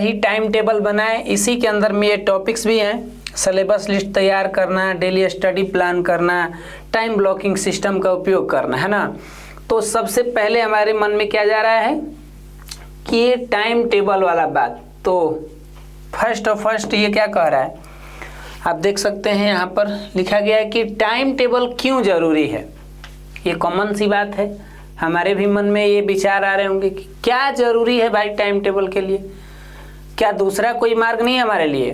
ही time table बनाएं। इसी के अंदर में ये टॉपिक्स भी हैं, सिलेबस लिस्ट तैयार करना, डेली स्टडी प्लान करना, टाइम ब्लॉकिंग सिस्टम का उपयोग करना, है ना। तो सबसे पहले हमारे मन में क्या जा रहा है कि ये टाइम टेबल वाला बात, तो फर्स्ट ये क्या कह रहा है, आप देख सकते हैं यहाँ पर लिखा गया है कि टाइम टेबल क्यों ज़रूरी है। ये कॉमन सी बात है, हमारे भी मन में ये विचार आ रहे होंगे कि क्या ज़रूरी है भाई टाइम टेबल के लिए, क्या दूसरा कोई मार्ग नहीं है हमारे लिए।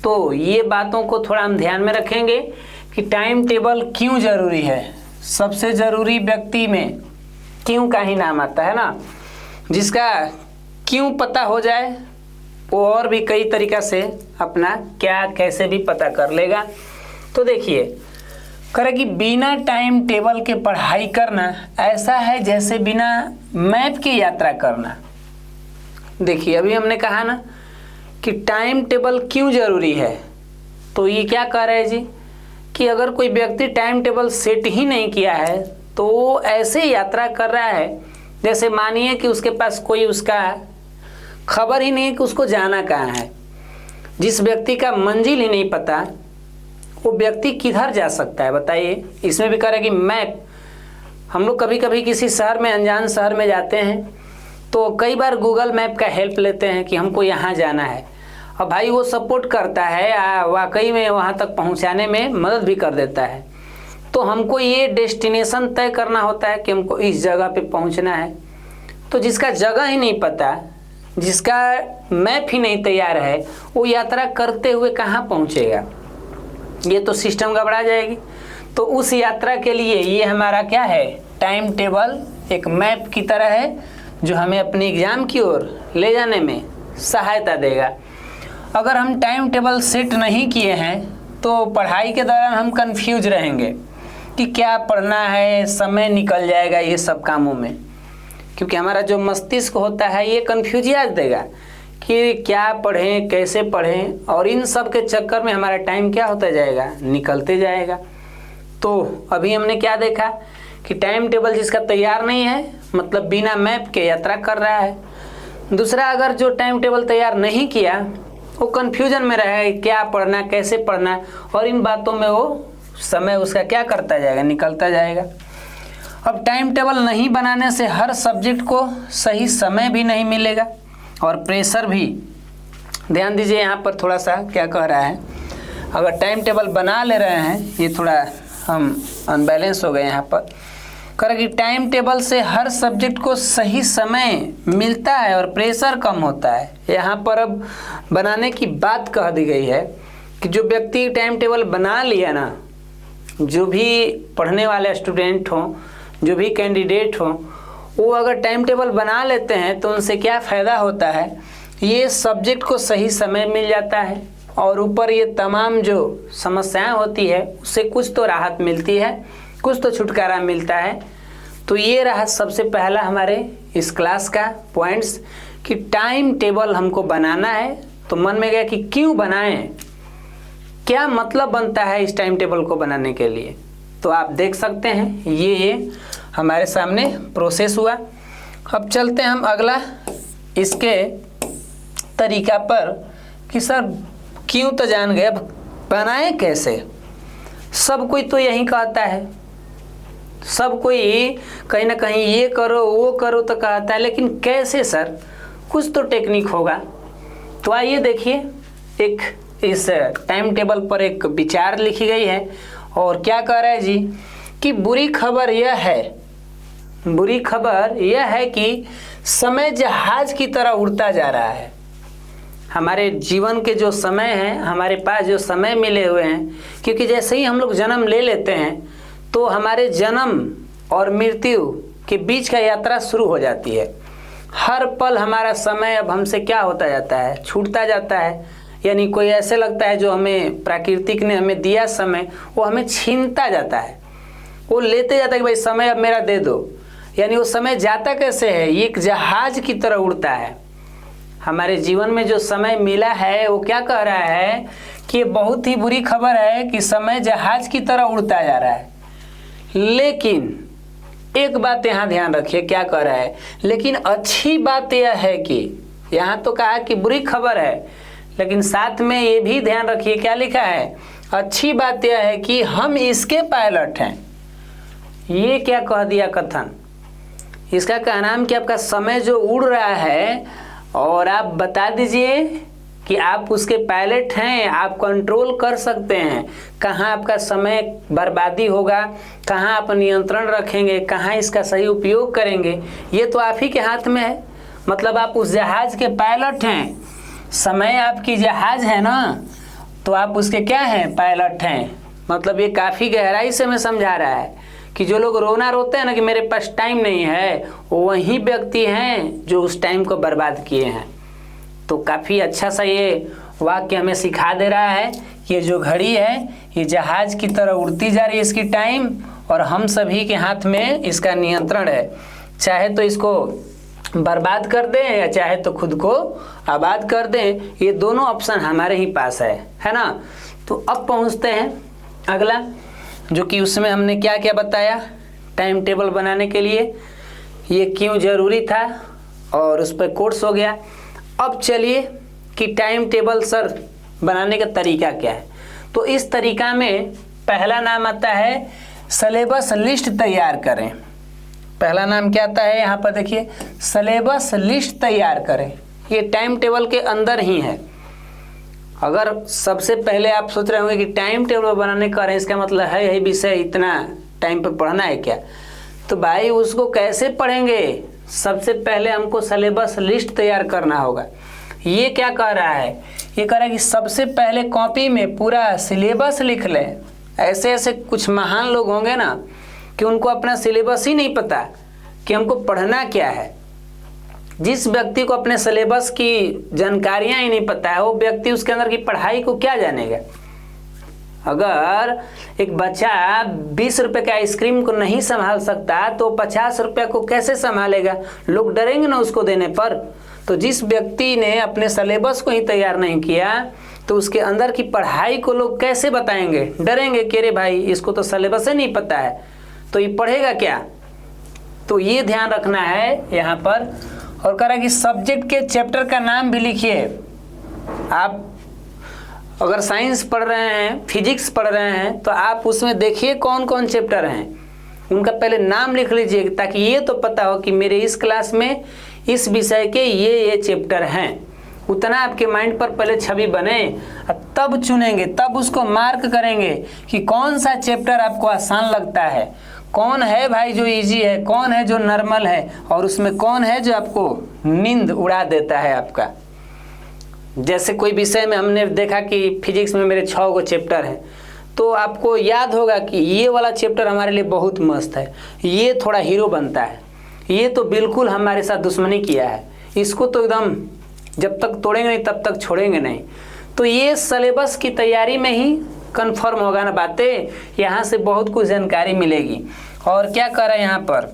तो ये बातों को थोड़ा हम ध्यान में रखेंगे कि टाइम टेबल क्यों ज़रूरी है। सबसे ज़रूरी व्यक्ति में क्यों का ही नाम आता है ना। जिसका क्यों पता हो जाए वो और भी कई तरीक़ा से अपना क्या कैसे भी पता कर लेगा। तो देखिए करे कि बिना टाइम टेबल के पढ़ाई करना ऐसा है जैसे बिना मैप की यात्रा करना। देखिए अभी हमने कहा ना कि टाइम टेबल क्यों ज़रूरी है, तो ये क्या कह रहे हैं जी कि अगर कोई व्यक्ति टाइम टेबल सेट ही नहीं किया है तो वो ऐसे यात्रा कर रहा है जैसे मानिए कि उसके पास कोई उसका खबर ही नहीं कि उसको जाना कहाँ है। जिस व्यक्ति का मंजिल ही नहीं पता वो व्यक्ति किधर जा सकता है बताइए। इसमें भी कह रहा है कि मैप, हम लोग कभी कभी किसी शहर में, अनजान शहर में जाते हैं तो कई बार गूगल मैप का हेल्प लेते हैं कि हमको यहाँ जाना है, और भाई वो सपोर्ट करता है, वाकई में वहाँ तक पहुँचाने में मदद भी कर देता है। तो हमको ये डेस्टिनेशन तय करना होता है कि हमको इस जगह पे पहुँचना है। तो जिसका जगह ही नहीं पता, जिसका मैप ही नहीं तैयार है, वो यात्रा करते हुए कहाँ पहुँचेगा, ये तो सिस्टम गड़बड़ा जाएगी। तो उस यात्रा के लिए ये हमारा क्या है, टाइम टेबल एक मैप की तरह है जो हमें अपने एग्ज़ाम की ओर ले जाने में सहायता देगा। अगर हम टाइम टेबल सेट नहीं किए हैं तो पढ़ाई के दौरान हम कंफ्यूज रहेंगे कि क्या पढ़ना है, समय निकल जाएगा ये सब कामों में, क्योंकि हमारा जो मस्तिष्क होता है ये कन्फ्यूजिया देगा कि क्या पढ़ें, कैसे पढ़ें, और इन सब के चक्कर में हमारा टाइम क्या होता जाएगा, निकलते जाएगा। तो अभी हमने क्या देखा कि टाइम टेबल जिसका तैयार नहीं है मतलब बिना मैप के यात्रा कर रहा है। दूसरा, अगर जो टाइम टेबल तैयार नहीं किया वो कन्फ्यूजन में रहे क्या पढ़ना, कैसे पढ़ना, और इन बातों में वो समय उसका क्या करता जाएगा, निकलता जाएगा। अब टाइम टेबल नहीं बनाने से हर सब्जेक्ट को सही समय भी नहीं मिलेगा और प्रेशर भी। ध्यान दीजिए यहाँ पर थोड़ा सा क्या कह रहा है, अगर टाइम टेबल बना ले रहे हैं, ये थोड़ा हम अनबैलेंस हो गए यहाँ पर, कह कि टाइम टेबल से हर सब्जेक्ट को सही समय मिलता है और प्रेशर कम होता है। यहाँ पर अब बनाने की बात कह दी गई है कि जो व्यक्ति टाइम टेबल बना लिया ना, जो भी पढ़ने वाले स्टूडेंट हों, जो भी कैंडिडेट हों, वो अगर टाइम टेबल बना लेते हैं तो उनसे क्या फ़ायदा होता है, ये सब्जेक्ट को सही समय मिल जाता है और ऊपर ये तमाम जो समस्याएं होती है उससे कुछ तो राहत मिलती है, कुछ तो छुटकारा मिलता है। तो ये रहा सबसे पहला हमारे इस क्लास का पॉइंट्स कि टाइम टेबल हमको बनाना है। तो मन में गया कि क्यों बनाएं, क्या मतलब बनता है इस टाइम टेबल को बनाने के लिए। तो आप देख सकते हैं ये हमारे सामने प्रोसेस हुआ। अब चलते हैं हम अगला इसके तरीका पर कि सर क्यों तो जान गए, अब बनाएं कैसे। सब कोई तो यही कहता है, सब कोई कहीं ना कहीं ये करो वो करो तो कहता है, लेकिन कैसे सर, कुछ तो टेक्निक होगा। तो आइए देखिए, एक इस टाइम टेबल पर एक विचार लिखी गई है और क्या कह रहा है जी कि बुरी खबर यह है कि समय जहाज की तरह उड़ता जा रहा है। हमारे जीवन के जो समय हैं, हमारे पास जो समय मिले हुए हैं, क्योंकि जैसे ही हम लोग जन्म ले लेते हैं तो हमारे जन्म और मृत्यु के बीच का यात्रा शुरू हो जाती है। हर पल हमारा समय अब हमसे क्या होता जाता है, छूटता जाता है। यानी कोई ऐसे लगता है जो हमें प्राकृतिक ने हमें दिया समय, वो हमें छीनता जाता है, वो लेते जाता है कि भाई समय अब मेरा दे दो। यानी वो समय जाता कैसे है, ये एक जहाज की तरह उड़ता है। हमारे जीवन में जो समय मिला है वो क्या कह रहा है कि बहुत ही बुरी खबर है कि समय जहाज की तरह उड़ता जा रहा है। लेकिन एक बात यहाँ ध्यान रखिए, क्या कह रहा है, लेकिन अच्छी बात यह है कि यहाँ तो कहा कि बुरी खबर है, लेकिन साथ में ये भी ध्यान रखिए क्या लिखा है, अच्छी बात यह है कि हम इसके पायलट हैं। ये क्या कह दिया कथन, इसका कहना है कि आपका समय जो उड़ रहा है और आप बता दीजिए कि आप उसके पायलट हैं, आप कंट्रोल कर सकते हैं कहाँ आपका समय बर्बादी होगा, कहाँ आप नियंत्रण रखेंगे, कहाँ इसका सही उपयोग करेंगे, ये तो आप ही के हाथ में है। मतलब आप उस जहाज के पायलट हैं, समय आपकी जहाज है ना, तो आप उसके क्या हैं, पायलट हैं। मतलब ये काफ़ी गहराई से हमें समझा रहा है कि जो लोग रोना रोते हैं ना कि मेरे पास टाइम नहीं है, वो वही व्यक्ति हैं जो उस टाइम को बर्बाद किए हैं। तो काफ़ी अच्छा सा ये वाक्य हमें सिखा दे रहा है कि ये जो घड़ी है ये जहाज की तरह उड़ती जा रही है इसकी टाइम, और हम सभी के हाथ में इसका नियंत्रण है। चाहे तो इसको बर्बाद कर दें या चाहे तो खुद को आबाद कर दें, ये दोनों ऑप्शन हमारे ही पास है ना। तो अब पहुंचते हैं अगला, जो कि उसमें हमने क्या क्या बताया टाइम टेबल बनाने के लिए, ये क्यों ज़रूरी था और उस पर कोर्स हो गया। अब चलिए कि टाइम टेबल सर बनाने का तरीका क्या है। तो इस तरीका में पहला नाम आता है सिलेबस लिस्ट तैयार करें। पहला नाम क्या आता है यहाँ पर देखिए, सिलेबस लिस्ट तैयार करें। ये टाइम टेबल के अंदर ही है। अगर सबसे पहले आप सोच रहे होंगे कि टाइम टेबल बनाने का है, इसका मतलब है यही विषय इतना टाइम पे पढ़ना है क्या, तो भाई उसको कैसे पढ़ेंगे। सबसे पहले हमको सिलेबस लिस्ट तैयार करना होगा। ये क्या कह रहा है, ये कह रहा है कि सबसे पहले कॉपी में पूरा सिलेबस लिख लें। ऐसे ऐसे कुछ महान लोग होंगे ना कि उनको अपना सिलेबस ही नहीं पता कि हमको पढ़ना क्या है। जिस व्यक्ति को अपने सिलेबस की जानकारियां ही नहीं पता है, वो व्यक्ति उसके अंदर की पढ़ाई को क्या जानेगा। अगर एक बच्चा 20 रुपए के आइसक्रीम को नहीं संभाल सकता तो 50 रुपये को कैसे संभालेगा, लोग डरेंगे ना उसको देने पर। तो जिस व्यक्ति ने अपने सिलेबस को ही तैयार नहीं किया तो उसके अंदर की पढ़ाई को लोग कैसे बताएंगे, डरेंगे कि अरे भाई इसको तो सिलेबस ही नहीं पता है, तो ये पढ़ेगा क्या। तो ये ध्यान रखना है यहाँ पर। और कह रहा है कि सब्जेक्ट के चैप्टर का नाम भी लिखिए। आप अगर साइंस पढ़ रहे हैं, फिजिक्स पढ़ रहे हैं, तो आप उसमें देखिए कौन कौन चैप्टर हैं, उनका पहले नाम लिख लीजिए ताकि ये तो पता हो कि मेरे इस क्लास में इस विषय के ये चैप्टर हैं। उतना आपके माइंड पर पहले छवि बने, तब चुनेंगे, तब उसको मार्क करेंगे कि कौन सा चैप्टर आपको आसान लगता है, कौन है भाई जो इजी है, कौन है जो नॉर्मल है, और उसमें कौन है जो आपको नींद उड़ा देता है आपका। जैसे कोई विषय में हमने देखा कि फिजिक्स में मेरे 6 गो चैप्टर हैं, तो आपको याद होगा कि ये वाला चैप्टर हमारे लिए बहुत मस्त है, ये थोड़ा हीरो बनता है, ये तो बिल्कुल हमारे साथ दुश्मनी किया है, इसको तो एकदम जब तक तोड़ेंगे नहीं तब तक छोड़ेंगे नहीं। तो ये सिलेबस की तैयारी में ही कंफर्म होगा ना बातें, यहाँ से बहुत कुछ जानकारी मिलेगी। और क्या कर रहे हैं यहाँ पर,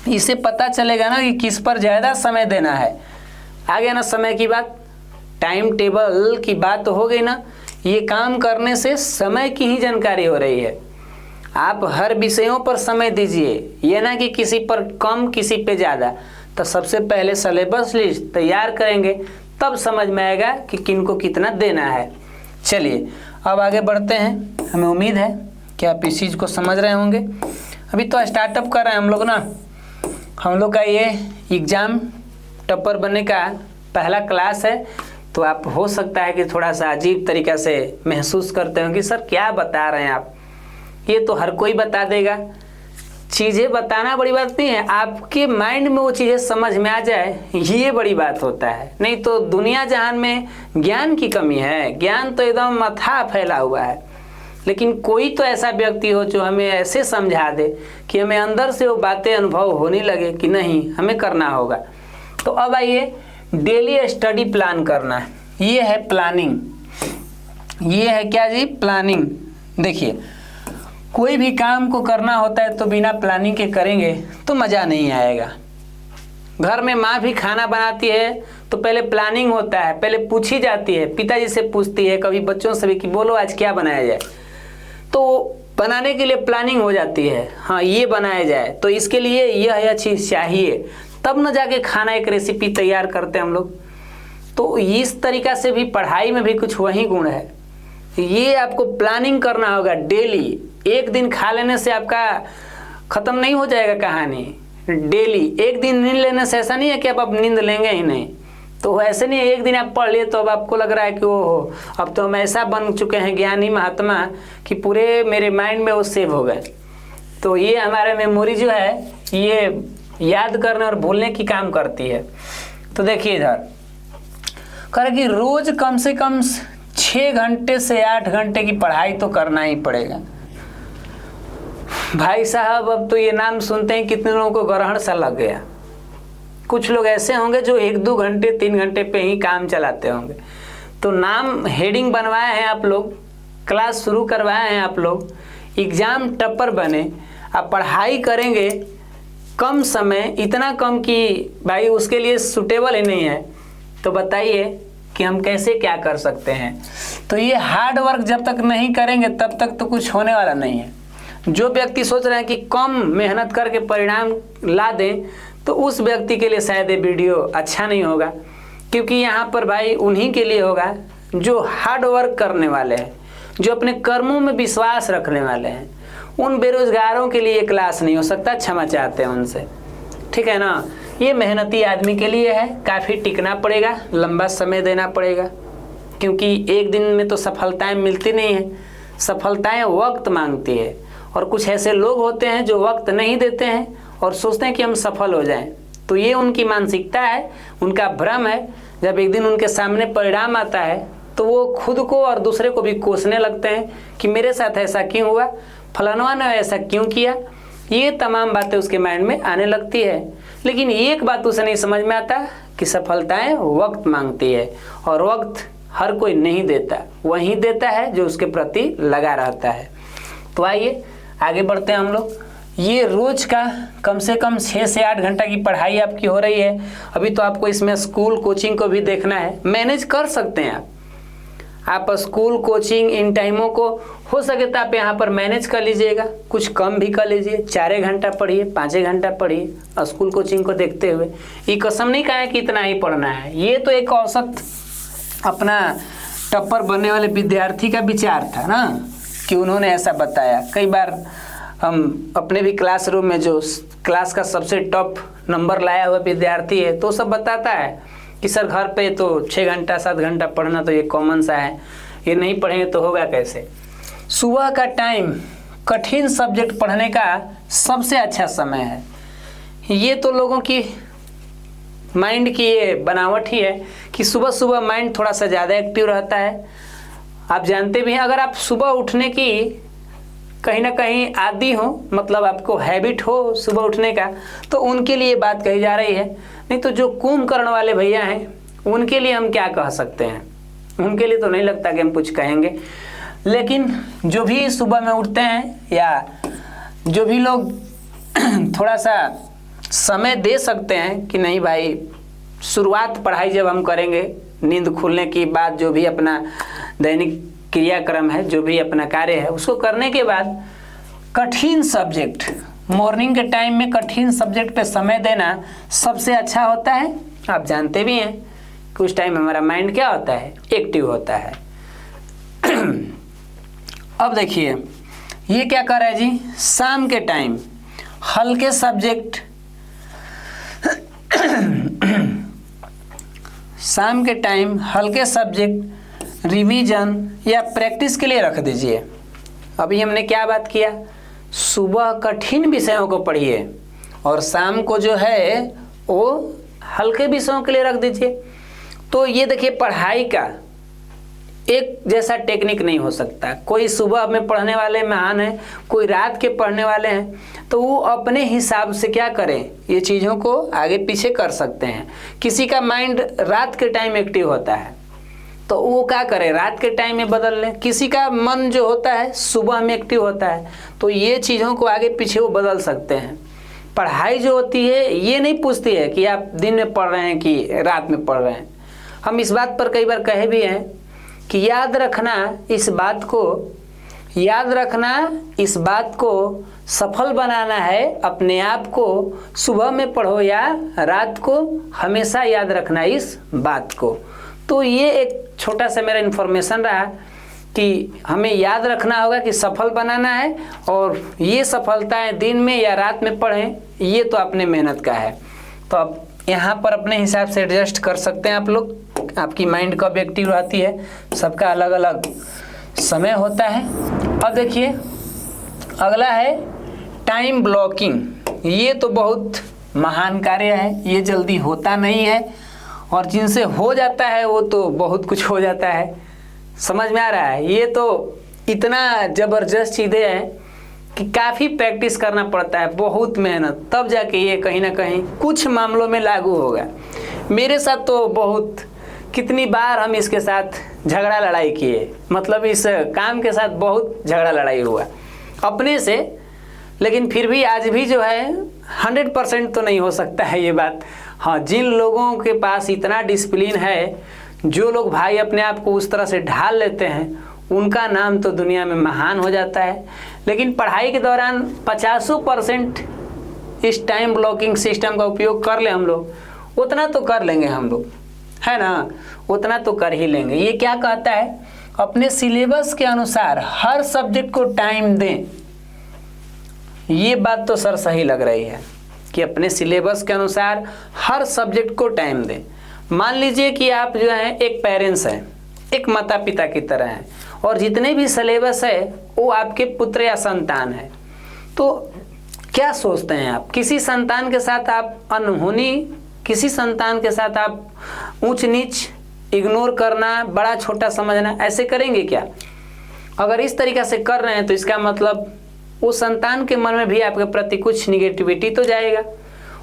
इससे पता चलेगा ना कि किस पर ज़्यादा समय देना है। आ गया ना समय की बात, टाइम टेबल की बात तो हो गई ना। ये काम करने से समय की ही जानकारी हो रही है। आप हर विषयों पर समय दीजिए, ये ना कि किसी पर कम किसी पे ज़्यादा। तो सबसे पहले सिलेबस लिस्ट तैयार करेंगे, तब समझ में आएगा कि किनको कितना देना है। चलिए अब आगे बढ़ते हैं। हमें उम्मीद है कि आप इस चीज़ को समझ रहे होंगे। अभी तो स्टार्टअप कर रहे हैं हम लोग ना, हम लोग का ये एग्ज़ाम टॉपर बनने का पहला क्लास है। तो आप हो सकता है कि थोड़ा सा अजीब तरीक़ा से महसूस करते हो कि सर क्या बता रहे हैं आप, ये तो हर कोई बता देगा। चीज़ें बताना बड़ी बात नहीं है, आपके माइंड में वो चीज़ें समझ में आ जाए, ये बड़ी बात होता है। नहीं तो दुनिया जहान में ज्ञान की कमी है, ज्ञान तो एकदम अथाह फैला हुआ है, लेकिन कोई तो ऐसा व्यक्ति हो जो हमें ऐसे समझा दे कि हमें अंदर से वो बातें अनुभव होने लगे कि नहीं हमें करना होगा। तो अब आइए, डेली स्टडी प्लान करना है, ये है प्लानिंग। ये है क्या जी, प्लानिंग। देखिए कोई भी काम को करना होता है तो बिना प्लानिंग के करेंगे तो मज़ा नहीं आएगा। घर में माँ भी खाना बनाती है तो पहले प्लानिंग होता है, पहले पूछी जाती है, पिताजी से पूछती है, कभी बच्चों से भी कि बोलो आज क्या बनाया जाए। तो बनाने के लिए प्लानिंग हो जाती है, हाँ ये बनाया जाए, तो इसके लिए यह चीज़ चाहिए, तब न जाके खाना एक रेसिपी तैयार करते हैं हम लोग। तो इस तरीका से भी पढ़ाई में भी कुछ वही गुण है। ये आपको प्लानिंग करना होगा डेली। एक दिन खा लेने से आपका ख़त्म नहीं हो जाएगा कहानी। डेली एक दिन नींद लेने से ऐसा नहीं है कि आप अब नींद लेंगे ही नहीं। तो ऐसे नहीं है एक दिन आप पढ़ लिए तो अब आपको लग रहा है कि ओहो अब तो हम ऐसा बन चुके हैं ज्ञानी महात्मा कि पूरे मेरे माइंड में वो सेव हो गए। तो ये हमारे मेमोरी जो है ये याद करने और भूलने की काम करती है। तो देखिए इधर कह कि रोज कम से कम 6 घंटे से 8 घंटे की पढ़ाई तो करना ही पड़ेगा। भाई साहब अब तो ये नाम सुनते हैं कितने लोगों को ग्रहण सा लग गया। कुछ लोग ऐसे होंगे जो 1-2 घंटे 3 घंटे पे ही काम चलाते होंगे। तो नाम हेडिंग बनवाए हैं आप लोग, क्लास शुरू करवाए हैं आप लोग, एग्ज़ाम टॉपर बने, आप पढ़ाई करेंगे कम समय, इतना कम कि भाई उसके लिए सूटेबल ही नहीं है। तो बताइए कि हम कैसे क्या कर सकते हैं। तो ये हार्ड वर्क जब तक नहीं करेंगे तब तक तो कुछ होने वाला नहीं है। जो व्यक्ति सोच रहे हैं कि कम मेहनत करके परिणाम ला दें तो उस व्यक्ति के लिए शायद ये वीडियो अच्छा नहीं होगा, क्योंकि यहाँ पर भाई उन्हीं के लिए होगा जो हार्ड वर्क करने वाले हैं, जो अपने कर्मों में विश्वास रखने वाले हैं। उन बेरोजगारों के लिए ये क्लास नहीं हो सकता, क्षमा चाहते हैं उनसे, ठीक है ना। ये मेहनती आदमी के लिए है, काफ़ी टिकना पड़ेगा, लंबा समय देना पड़ेगा, क्योंकि एक दिन में तो सफलताएं मिलती नहीं है, सफलताएं वक्त मांगती है। और कुछ ऐसे लोग होते हैं जो वक्त नहीं देते हैं और सोचते हैं कि हम सफल हो जाएं। तो ये उनकी मानसिकता है, उनका भ्रम है। जब एक दिन उनके सामने परिणाम आता है तो वो खुद को और दूसरे को भी कोसने लगते हैं कि मेरे साथ ऐसा क्यों हुआ, फलाना ने ऐसा क्यों किया। ये तमाम बातें उसके माइंड में आने लगती है। लेकिन एक बात उसे नहीं समझ में आता कि सफलताएं वक्त मांगती है और वक्त हर कोई नहीं देता, वही देता है जो उसके प्रति लगा रहता है। तो आइए आगे बढ़ते हैं हम लोग। ये रोज का कम से कम 6 से 8 घंटा की पढ़ाई आपकी हो रही है। अभी तो आपको इसमें स्कूल कोचिंग को भी देखना है, मैनेज कर सकते हैं आप स्कूल कोचिंग इन टाइमों को हो सके तो आप यहाँ पर मैनेज कर लीजिएगा, कुछ कम भी कर लीजिए, 4 घंटा पढ़िए, 5 घंटा पढ़िए स्कूल कोचिंग को देखते हुए। ये कसम नहीं कहा है कि इतना ही पढ़ना है, ये तो एक औसत अपना टॉपर बनने वाले विद्यार्थी का विचार था ना कि उन्होंने ऐसा बताया। कई बार हम अपने भी क्लासरूम में जो क्लास का सबसे टॉप नंबर लाया हुआ विद्यार्थी है तो सब बताता है कि सर घर पे तो 6 घंटा 7 घंटा पढ़ना तो ये कॉमन सा है, ये नहीं पढ़ेंगे तो होगा कैसे। सुबह का टाइम कठिन सब्जेक्ट पढ़ने का सबसे अच्छा समय है। ये तो लोगों की माइंड की ये बनावट ही है कि सुबह सुबह माइंड थोड़ा सा ज़्यादा एक्टिव रहता है। आप जानते भी हैं अगर आप सुबह उठने की कहीं ना कहीं आदी हो, मतलब आपको हैबिट हो सुबह उठने का, तो उनके लिए बात कही जा रही है। नहीं तो जो कुंभकर्ण वाले भैया हैं उनके लिए हम क्या कह सकते हैं, उनके लिए तो नहीं लगता कि हम कुछ कहेंगे। लेकिन जो भी सुबह में उठते हैं या जो भी लोग थोड़ा सा समय दे सकते हैं कि नहीं भाई शुरुआत पढ़ाई जब हम करेंगे नींद खुलने की बाद, जो भी अपना दैनिक क्रियाक्रम है, जो भी अपना कार्य है उसको करने के बाद कठिन सब्जेक्ट मॉर्निंग के टाइम में कठिन सब्जेक्ट पे समय देना सबसे अच्छा होता है। आप जानते भी हैं कि उस टाइम हमारा माइंड क्या होता है, एक्टिव होता है। अब देखिए ये क्या कर रहा है जी, शाम के टाइम हल्के सब्जेक्ट शाम के टाइम हल्के सब्जेक्ट रिवीजन या प्रैक्टिस के लिए रख दीजिए। अभी हमने क्या बात किया, सुबह कठिन विषयों को पढ़िए और शाम को जो है वो हल्के विषयों के लिए रख दीजिए। तो ये देखिए पढ़ाई का एक जैसा टेक्निक नहीं हो सकता। कोई सुबह में पढ़ने वाले महान है, कोई रात के पढ़ने वाले हैं, तो वो अपने हिसाब से क्या करें, ये चीज़ों को आगे पीछे कर सकते हैं। किसी का माइंड रात के टाइम एक्टिव होता है तो वो क्या करे, रात के टाइम में बदल लें। किसी का मन जो होता है सुबह में एक्टिव होता है, तो ये चीज़ों को आगे पीछे वो बदल सकते हैं। पढ़ाई जो होती है ये नहीं पूछती है कि आप दिन में पढ़ रहे हैं कि रात में पढ़ रहे हैं। हम इस बात पर कई बार कहे भी हैं कि याद रखना इस बात को सफल बनाना है अपने आप को। सुबह में पढ़ो या रात को, हमेशा याद रखना इस बात को। तो ये एक छोटा सा मेरा इन्फॉर्मेशन रहा कि हमें याद रखना होगा कि सफल बनाना है, और ये सफलताएं दिन में या रात में पढ़ें, ये तो अपने मेहनत का है। तो अब यहाँ पर अपने हिसाब से एडजस्ट कर सकते हैं आप लोग, आपकी माइंड कब एक्टिव रहती है, सबका अलग अलग समय होता है। अब देखिए अगला है टाइम ब्लॉकिंग। ये तो बहुत महान कार्य है, ये जल्दी होता नहीं है, और जिनसे हो जाता है वो तो बहुत कुछ हो जाता है। समझ में आ रहा है? ये तो इतना ज़बरदस्त चीज़ें हैं कि काफ़ी प्रैक्टिस करना पड़ता है, बहुत मेहनत, तब जाके ये कहीं ना कहीं कुछ मामलों में लागू होगा। मेरे साथ तो बहुत, कितनी बार हम इसके साथ झगड़ा लड़ाई किए, मतलब इस काम के साथ बहुत झगड़ा लड़ाई हुआ अपने से, लेकिन फिर भी आज भी जो है 100% तो नहीं हो सकता है ये बात। हाँ, जिन लोगों के पास इतना डिसिप्लिन है, जो लोग भाई अपने आप को उस तरह से ढाल लेते हैं, उनका नाम तो दुनिया में महान हो जाता है। लेकिन पढ़ाई के दौरान 50% इस टाइम ब्लॉकिंग सिस्टम का उपयोग कर ले हम लोग, उतना तो कर लेंगे हम लोग, है ना, उतना तो कर ही लेंगे। ये क्या कहता है, अपने सिलेबस के अनुसार हर सब्जेक्ट को टाइम दें। ये बात तो सर सही लग रही है कि अपने सिलेबस के अनुसार हर सब्जेक्ट को टाइम दें। मान लीजिए कि आप जो हैं एक पेरेंट्स हैं, एक माता पिता की तरह हैं, और जितने भी सिलेबस है वो आपके पुत्र या संतान है, तो क्या सोचते हैं आप, किसी संतान के साथ आप अनहोनी, किसी संतान के साथ आप ऊंच नीच, इग्नोर करना, बड़ा छोटा समझना, ऐसे करेंगे क्या? अगर इस तरीक़ा से कर रहे हैं तो इसका मतलब उस संतान के मन में भी आपके प्रति कुछ निगेटिविटी तो जाएगा,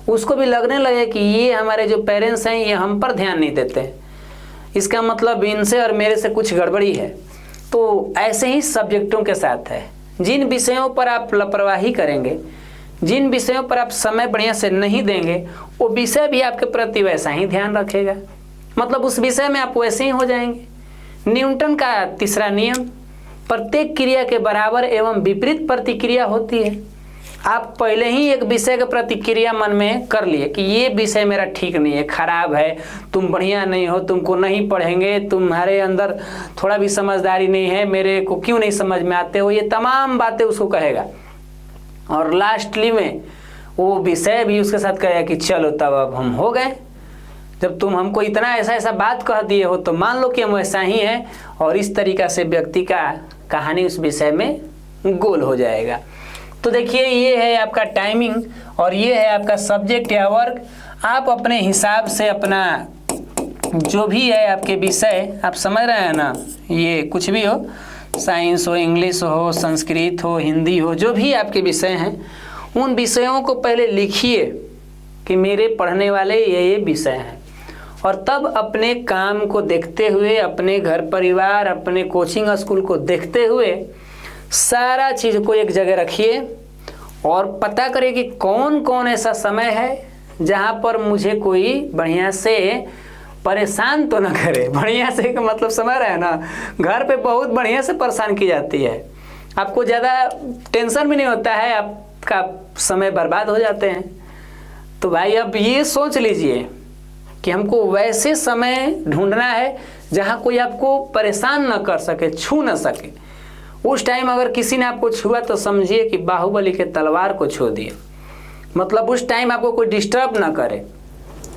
उसको भी लगने लगे कि ये हमारे जो पेरेंट्स हैं ये हम पर ध्यान नहीं देते, इसका मतलब इनसे और मेरे से कुछ गड़बड़ी है। तो ऐसे ही सब्जेक्टों के साथ है, जिन विषयों पर आप लापरवाही करेंगे, जिन विषयों पर आप समय बढ़िया से नहीं देंगे, वो विषय भी आपके प्रति वैसा ही ध्यान रखेगा, मतलब उस विषय में आप वैसे ही हो जाएंगे। न्यूटन का तीसरा नियम, प्रत्येक क्रिया के बराबर एवं विपरीत प्रतिक्रिया होती है। आप पहले ही एक विषय का प्रतिक्रिया मन में कर लिए कि ये विषय मेरा ठीक नहीं है, खराब है, तुम बढ़िया नहीं हो, तुमको नहीं पढ़ेंगे, तुम्हारे अंदर थोड़ा भी समझदारी नहीं है, मेरे को क्यों नहीं समझ में आते हो, ये तमाम बातें उसको कहेगा। और लास्टली में वो विषय भी उसके साथ कहेगा कि चलो तब अब हम हो गए, जब तुम हमको इतना ऐसा ऐसा बात कह दिए हो तो मान लो कि हम ऐसा ही हैं। और इस तरीक़ा से व्यक्ति का कहानी उस विषय में गोल हो जाएगा। तो देखिए ये है आपका टाइमिंग और ये है आपका सब्जेक्ट या वर्क। आप अपने हिसाब से अपना जो भी है आपके विषय, आप समझ रहे हैं ना, ये कुछ भी हो, साइंस हो, इंग्लिश हो, संस्कृत हो, हिंदी हो, जो भी आपके विषय हैं, उन विषयों को पहले लिखिए कि मेरे पढ़ने वाले ये विषय हैं, और तब अपने काम को देखते हुए, अपने घर परिवार, अपने कोचिंग स्कूल को देखते हुए सारा चीज़ को एक जगह रखिए और पता करिए कि कौन कौन ऐसा समय है जहाँ पर मुझे कोई बढ़िया से परेशान तो ना करे। बढ़िया से का मतलब समझ रहे हैं ना, घर पे बहुत बढ़िया से परेशान की जाती है, आपको ज़्यादा टेंशन भी नहीं होता है, आपका समय बर्बाद हो जाते हैं। तो भाई अब ये सोच लीजिए कि हमको वैसे समय ढूंढना है जहाँ कोई आपको परेशान ना कर सके, छू ना सके। उस टाइम अगर किसी ने आपको छुआ तो समझिए कि बाहुबली के तलवार को छू दिए, मतलब उस टाइम आपको कोई डिस्टर्ब ना करे।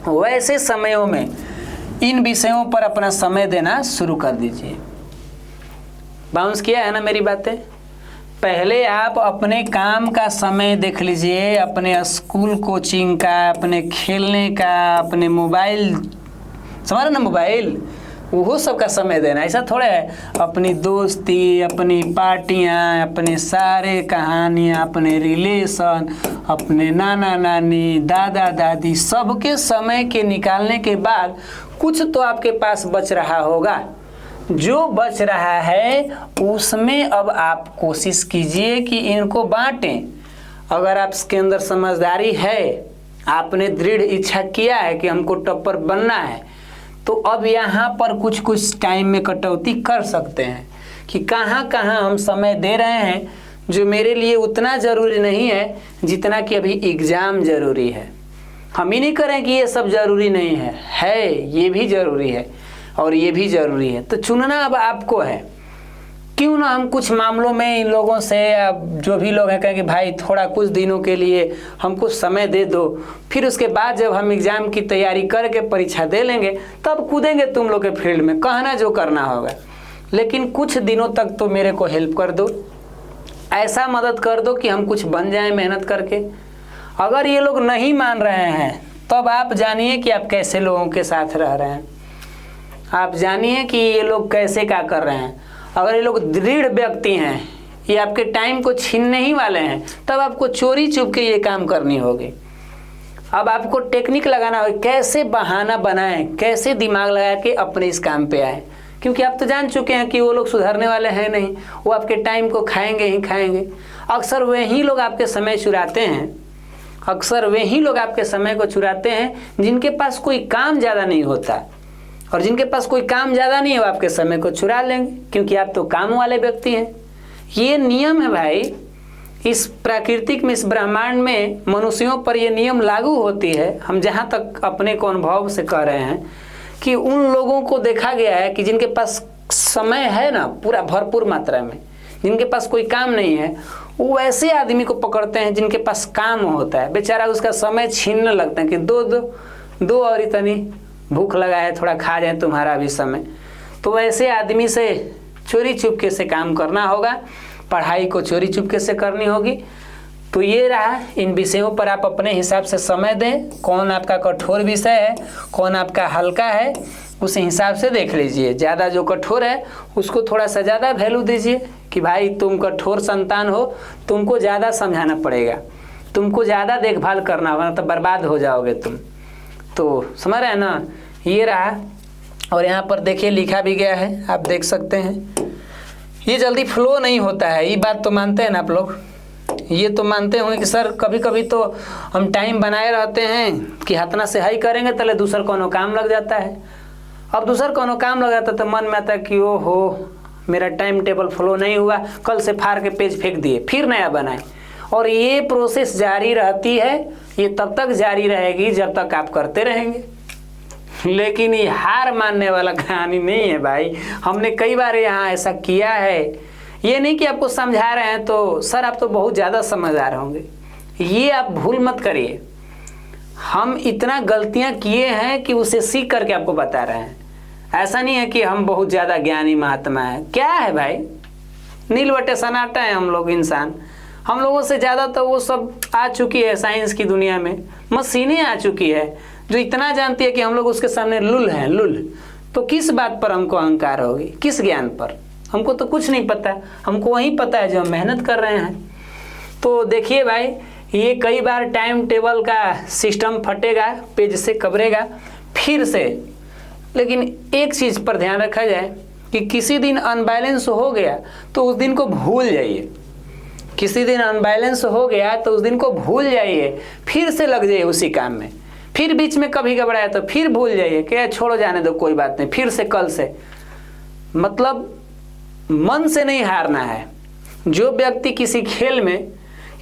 वैसे समयों में इन विषयों पर अपना समय देना शुरू कर दीजिए। बाउंस किया है ना मेरी बातें? पहले आप अपने काम का समय देख लीजिए, अपने स्कूल कोचिंग का, अपने खेलने का, अपने मोबाइल, समझ रहे ना, मोबाइल वो सब का समय देना। ऐसा थोड़ा है अपनी दोस्ती, अपनी पार्टियाँ, अपने सारे कहानियाँ, अपने रिलेशन, अपने नाना नानी, दादा दादी, सबके समय के निकालने के बाद कुछ तो आपके पास बच रहा होगा। जो बच रहा है उसमें अब आप कोशिश कीजिए कि इनको बांटें। अगर आपके अंदर समझदारी है, आपने दृढ़ इच्छा किया है कि हमको टॉपर बनना है, तो अब यहाँ पर कुछ कुछ टाइम में कटौती कर सकते हैं कि कहाँ कहाँ हम समय दे रहे हैं जो मेरे लिए उतना ज़रूरी नहीं है जितना कि अभी एग्ज़ाम ज़रूरी है। हम ही नहीं करें कि ये सब ज़रूरी नहीं है, ये भी ज़रूरी है। और ये भी ज़रूरी है। तो चुनना अब आपको है। क्यों ना हम कुछ मामलों में इन लोगों से या जो भी लोग हैं कहें कि भाई थोड़ा कुछ दिनों के लिए हमको समय दे दो, फिर उसके बाद जब हम एग्ज़ाम की तैयारी करके परीक्षा दे लेंगे तब कूदेंगे तुम लोग के फील्ड में, कहना जो करना होगा। लेकिन कुछ दिनों तक तो मेरे को हेल्प कर दो, ऐसा मदद कर दो कि हम कुछ बन जाएं मेहनत करके। अगर ये लोग नहीं मान रहे हैं तब आप जानिए कि आप कैसे लोगों के साथ रह रहे हैं, आप जानिए कि ये लोग कैसे क्या कर रहे हैं। अगर ये लोग दृढ़ व्यक्ति हैं, ये आपके टाइम को छीनने ही वाले हैं, तब आपको चोरी चुप के ये काम करनी होगी। अब आपको टेक्निक लगाना होगा, कैसे बहाना बनाएं, कैसे दिमाग लगा के अपने इस काम पे आए, क्योंकि आप तो जान चुके हैं कि वो लोग सुधरने वाले हैं नहीं, वो आपके टाइम को खाएंगे ही खाएंगे। अक्सर वही लोग आपके समय चुराते हैं, अक्सर वही लोग आपके समय को चुराते हैं जिनके पास कोई काम ज़्यादा नहीं होता, और जिनके पास कोई काम ज़्यादा नहीं है वो आपके समय को चुरा लेंगे, क्योंकि आप तो काम वाले व्यक्ति हैं। ये नियम है भाई, इस प्राकृतिक में, इस ब्रह्मांड में मनुष्यों पर ये नियम लागू होती है। हम जहाँ तक अपने को अनुभव से कह रहे हैं कि उन लोगों को देखा गया है कि जिनके पास समय है ना पूरा भरपूर मात्रा में, जिनके पास कोई काम नहीं है, वो ऐसे आदमी को पकड़ते हैं जिनके पास काम होता है, बेचारा उसका समय छीनने लगता है कि दो और इतनी भूख लगा है, थोड़ा खा जाए तुम्हारा भी समय। तो वैसे आदमी से चोरी चुपके से काम करना होगा, पढ़ाई को चोरी चुपके से करनी होगी। तो ये रहा, इन विषयों पर आप अपने हिसाब से समय दें, कौन आपका कठोर विषय है, कौन आपका हल्का है, उस हिसाब से देख लीजिए। ज़्यादा जो कठोर है उसको थोड़ा सा ज़्यादा वैल्यू दीजिए कि भाई तुम कठोर संतान हो, तुमको ज़्यादा समझाना पड़ेगा, तुमको ज़्यादा देखभाल करना होगा, तो बर्बाद हो जाओगे तुम। तो समझ रहे हैं ना, ये रहा। और यहाँ पर देखिए लिखा भी गया है, आप देख सकते हैं। ये जल्दी फ्लो नहीं होता है, ये बात तो मानते हैं ना आप लोग, ये तो मानते होंगे कि सर कभी कभी तो हम टाइम बनाए रहते हैं कि हतना से हाई करेंगे तले दूसर कोनो काम लग जाता है। अब दूसर कोनो काम लग जाता तो मन में आता कि ओ हो मेरा टाइम टेबल फ्लो नहीं हुआ, कल से फाड़ के पेज फेंक दिए, फिर नया बनाए। और ये प्रोसेस जारी रहती है, ये तब तक जारी रहेगी जब तक आप करते रहेंगे। लेकिन ये हार मानने वाला कहानी नहीं है भाई। हमने कई बार यहाँ ऐसा किया है। ये नहीं कि आपको समझा रहे हैं तो सर आप तो बहुत ज़्यादा समझदार होंगे, ये आप भूल मत करिए। हम इतना गलतियाँ किए हैं कि उसे सीख करके आपको बता रहे हैं। ऐसा नहीं है कि हम बहुत ज़्यादा ज्ञानी महात्मा है। क्या है भाई, नीलवटे सन्नाटा है हम लोग इंसान। हम लोगों से ज़्यादा तो वो सब आ चुकी है साइंस की दुनिया में, मशीनें आ चुकी है जो इतना जानती है कि हम लोग उसके सामने लुल हैं, लुल। तो किस बात पर हमको अहंकार होगी, किस ज्ञान पर? हमको तो कुछ नहीं पता, हमको वही पता है जो हम मेहनत कर रहे हैं। तो देखिए भाई, ये कई बार टाइम टेबल का सिस्टम फटेगा, पेज से कबरेगा फिर से। लेकिन एक चीज़ पर ध्यान रखा जाए कि किसी दिन अनबैलेंस हो गया तो उस दिन को भूल जाइए। किसी दिन अनबैलेंस हो गया तो उस दिन को भूल जाइए, फिर से लग जाइए उसी काम में। फिर बीच में कभी घबराया तो फिर भूल जाइए कि छोड़ो जाने दो कोई बात नहीं, फिर से कल से। मतलब मन से नहीं हारना है। जो व्यक्ति किसी खेल में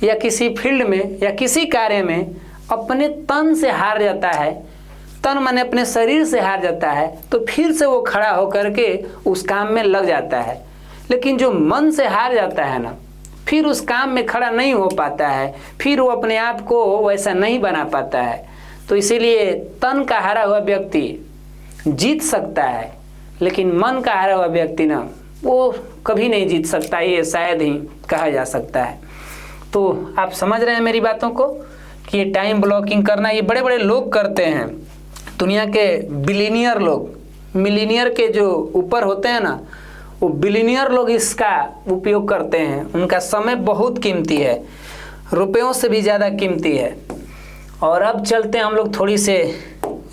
या किसी फील्ड में या किसी कार्य में अपने तन से हार जाता है, तन माने अपने शरीर से हार जाता है, तो फिर से वो खड़ा होकर के उस काम में लग जाता है। लेकिन जो मन से हार जाता है ना, फिर उस काम में खड़ा नहीं हो पाता है, फिर वो अपने आप को वैसा नहीं बना पाता है। तो इसीलिए तन का हारा हुआ व्यक्ति जीत सकता है, लेकिन मन का हारा हुआ व्यक्ति ना, वो कभी नहीं जीत सकता, ये शायद ही कहा जा सकता है। तो आप समझ रहे हैं मेरी बातों को कि ये टाइम ब्लॉकिंग करना ये बड़े बड़े लोग करते हैं। दुनिया के बिलियनियर लोग, मिलीनियर के जो ऊपर होते हैं ना, वो बिलियनियर लोग इसका उपयोग करते हैं। उनका समय बहुत कीमती है, रुपयों से भी ज़्यादा कीमती है। और अब चलते हैं हम लोग थोड़ी से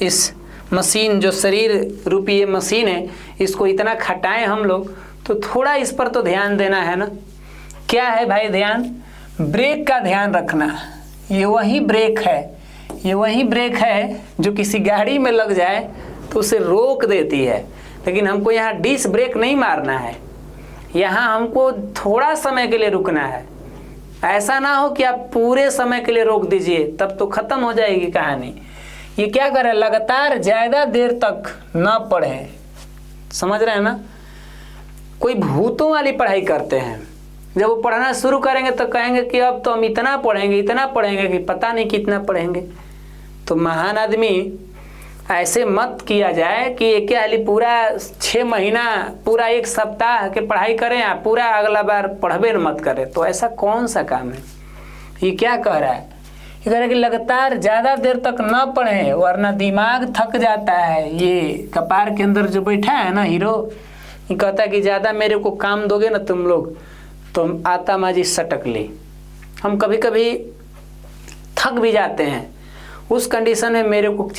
इस मशीन, जो शरीर रूपी ये मशीन है, इसको इतना खटाएं हम लोग, तो थोड़ा इस पर तो ध्यान देना है ना। क्या है भाई ध्यान? ब्रेक का ध्यान रखना। ये वही ब्रेक है, ये वही ब्रेक है जो किसी गाड़ी में लग जाए तो उसे रोक देती है। लेकिन हमको यहाँ डिस्क ब्रेक नहीं मारना है, यहाँ हमको थोड़ा समय के लिए रुकना है। ऐसा ना हो कि आप पूरे समय के लिए रोक दीजिए, तब तो ख़त्म हो जाएगी कहानी। ये क्या करें, लगातार ज़्यादा देर तक ना पढ़ें, समझ रहे हैं ना। कोई भूतों वाली पढ़ाई करते हैं, जब वो पढ़ना शुरू करेंगे तो कहेंगे कि अब तो हम इतना पढ़ेंगे कि पता नहीं कितना पढ़ेंगे। तो महान आदमी ऐसे मत किया जाए कि एक हाली पूरा 6 महीना पूरा 1 सप्ताह के पढ़ाई करें, आप पूरा अगला बार पढ़बे मत करें। तो ऐसा कौन सा काम है? ये क्या कह रहा है? ये कह रहा है कि लगातार ज़्यादा देर तक न पढ़ें वरना दिमाग थक जाता है। ये कपार के अंदर जो बैठा है ना हीरो, ये कहता है कि ज़्यादा मेरे को काम दोगे ना तुम लोग तो आता माजी सटक ले। हम कभी कभी थक भी जाते हैं, उस कंडीशन में मेरे को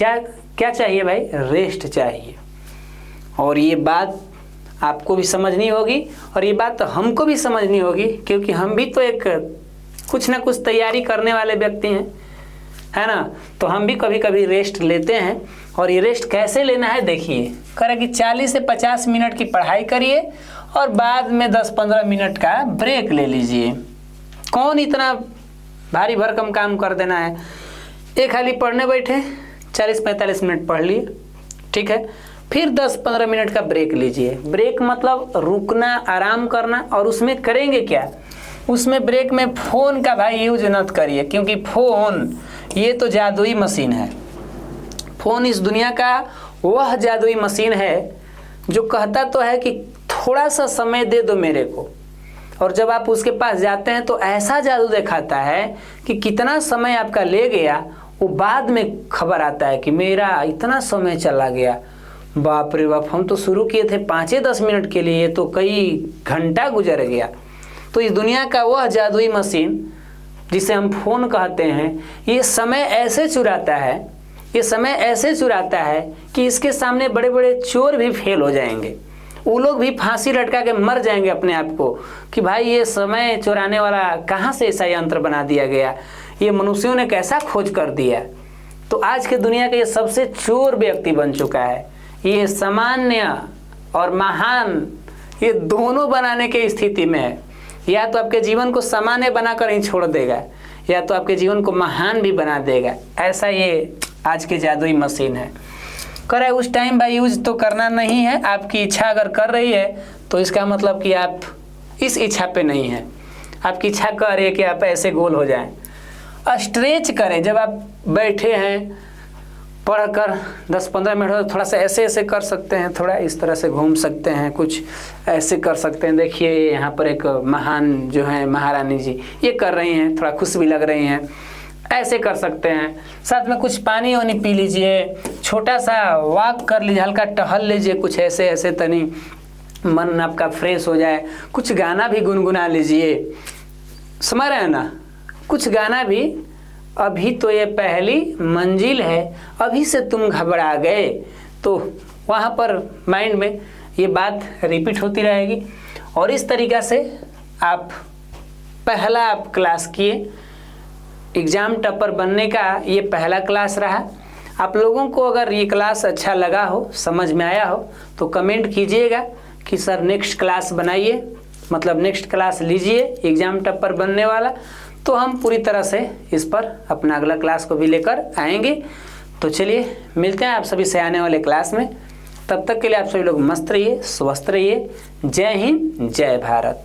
क्या चाहिए भाई? रेस्ट चाहिए। और ये बात आपको भी समझनी होगी और ये बात तो हमको भी समझनी होगी, क्योंकि हम भी तो एक कुछ ना कुछ तैयारी करने वाले व्यक्ति हैं, है ना। तो हम भी कभी कभी रेस्ट लेते हैं। और ये रेस्ट कैसे लेना है देखिए, करें कि 40 से 50 मिनट की पढ़ाई करिए और बाद में 10-15 मिनट का ब्रेक ले लीजिए। कौन इतना भारी भरकम काम कर देना है? एक खाली पढ़ने बैठे 40-45 मिनट पढ़ लिए, ठीक है, फिर 10-15 मिनट का ब्रेक लीजिए। ब्रेक मतलब रुकना, आराम करना। और उसमें करेंगे क्या? उसमें ब्रेक में फ़ोन का भाई यूज मत करिए, क्योंकि फ़ोन ये तो जादुई मशीन है। फ़ोन इस दुनिया का वह जादुई मशीन है जो कहता तो है कि थोड़ा सा समय दे दो मेरे को, और जब आप उसके पास जाते हैं तो ऐसा जादू दिखाता है कि कितना समय आपका ले गया वो बाद में खबर आता है कि मेरा इतना समय चला गया। बाप रे बाप, हम तो शुरू किए थे 5-10 मिनट के लिए, तो कई घंटा गुजर गया। तो इस दुनिया का वह जादुई मशीन जिसे हम फ़ोन कहते हैं, ये समय ऐसे चुराता है, ये समय ऐसे चुराता है कि इसके सामने बड़े बड़े चोर भी फेल हो जाएंगे। वो लोग भी फांसी लटका के मर जाएंगे अपने आप को कि भाई ये समय चुराने वाला कहाँ से ऐसा यंत्र बना दिया गया, ये मनुष्यों ने कैसा खोज कर दिया। तो आज के दुनिया का ये सबसे चोर व्यक्ति बन चुका है। ये सामान्य और महान ये दोनों बनाने की स्थिति में है। या तो आपके जीवन को सामान्य बनाकर ही छोड़ देगा, या तो आपके जीवन को महान भी बना देगा। ऐसा ये आज की जादुई मशीन है। करे उस टाइम भाई यूज तो करना नहीं है। आपकी इच्छा अगर कर रही है तो इसका मतलब कि आप इस इच्छा पे नहीं हैं। आपकी इच्छा कर रही है कि आप ऐसे गोल हो जाएं। स्ट्रेच करें। जब आप बैठे हैं पढ़कर 10-15 मिनट हो, थोड़ा सा ऐसे ऐसे कर सकते हैं, थोड़ा इस तरह से घूम सकते हैं, कुछ ऐसे कर सकते हैं। देखिए यहाँ पर एक महान जो है महारानी जी ये कर रही हैं, थोड़ा खुश भी लग रही हैं, ऐसे कर सकते हैं। साथ में कुछ पानी वानी पी लीजिए, छोटा सा वॉक कर लीजिए, हल्का टहल लीजिए, कुछ ऐसे ऐसे तनी मन आपका फ्रेश हो जाए। कुछ गाना भी गुनगुना लीजिए, समझ रहे हैं ना। कुछ गाना भी, अभी तो ये पहली मंजिल है, अभी से तुम घबरा गए, तो वहाँ पर माइंड में ये बात रिपीट होती रहेगी। और इस तरीक़ा से आप पहला आप क्लास किए, एग्ज़ाम टॉपर बनने का ये पहला क्लास रहा। आप लोगों को अगर ये क्लास अच्छा लगा हो, समझ में आया हो, तो कमेंट कीजिएगा कि सर नेक्स्ट क्लास बनाइए, मतलब नेक्स्ट क्लास लीजिए एग्ज़ाम टॉपर बनने वाला। तो हम पूरी तरह से इस पर अपना अगला क्लास को भी लेकर आएंगे। तो चलिए मिलते हैं आप सभी से आने वाले क्लास में। तब तक के लिए आप सभी लोग मस्त रहिए, स्वस्थ रहिए। जय हिंद, जय भारत।